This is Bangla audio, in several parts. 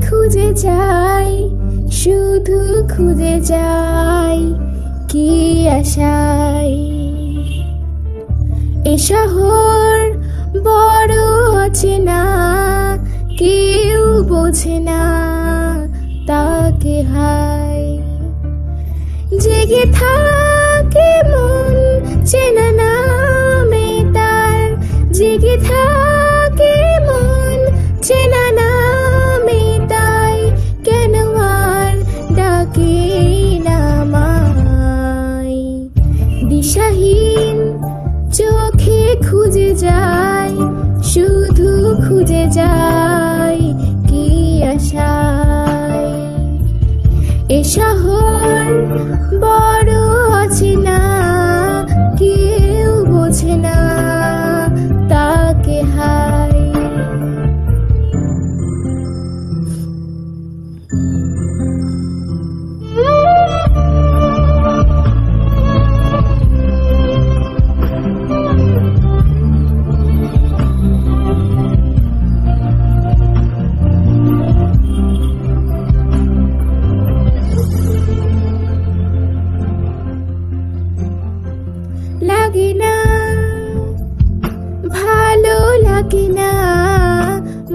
খুঁজে যাই, শুধু খুঁজে যাই কি আশায়। এ শহর বড় অচেনা, কেউ বোঝে না তাকে হায়। জেগে থাকে মন চেনা নামে তার, জেগে থাকে মন চেনা নামে তাই। কেন আর ডাকে নামাই, দিশাহীন চোখে খুঁজে যাই, শুধু খুঁজে যাই কি আশায়। এ শহর বড় অচেনা, কেউ বোঝে না তাকে হায়। লাগে না ভালো লাগে না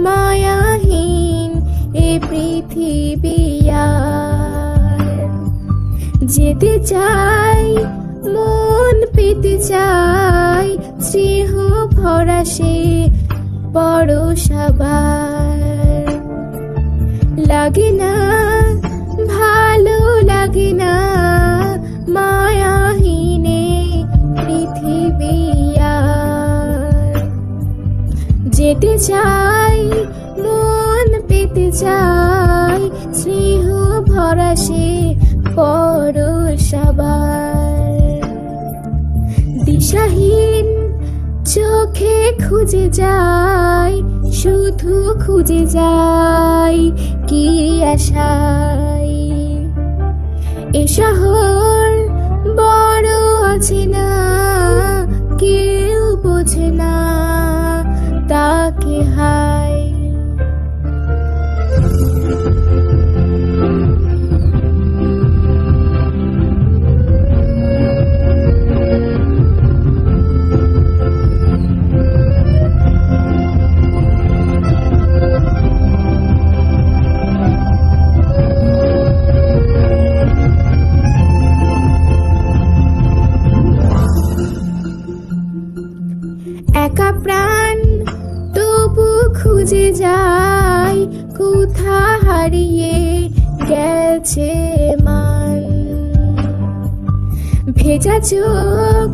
মায়াহীন এ পৃথিবী আর। যেতে চাই মন পেতে চাই, স্নেহ ভরা সে পরশাবার। লাগে না ভালো লাগে না মায়াহীনে পৃথিবী আর। যেতে চাই মন পেতে চাই, স্নেহ ভরা সে পরশাবার। দিশাহীন চোখে খুঁজে যাই, শুধু খুঁজে যাই কি আশায়। এ শহর বড় অচেনা, কেউ বোঝে না তাকে হায়। একা প্রাণ তবু খুঁজে যাই, কোথা হারিয়ে গেছে মান। ভেজা চোখ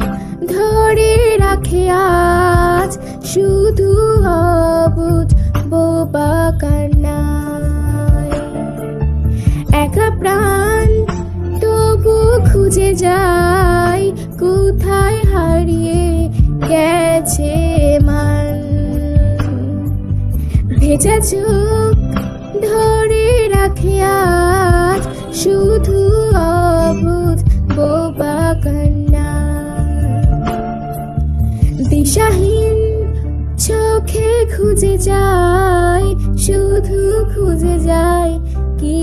ধরে রাখে আজ, শুধু অবুঝ বোবা কান্নায়। একা প্রাণ তবু খুঁজে যাই, কোথায় হারিয়ে গেছে মান। ভেজা চোখ ধরে রাখে আজ, শুধু অবুঝ বোবা কান্না। দিশাহীন চোখে খুঁজে যাই, শুধু খুঁজে যাই কি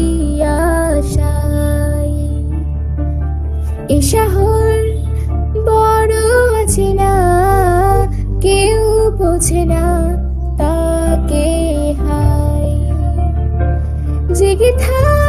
আশায়। এ শহর বড় অচেনা, কেউ বোঝে না তাকে হায়। জেগে থাক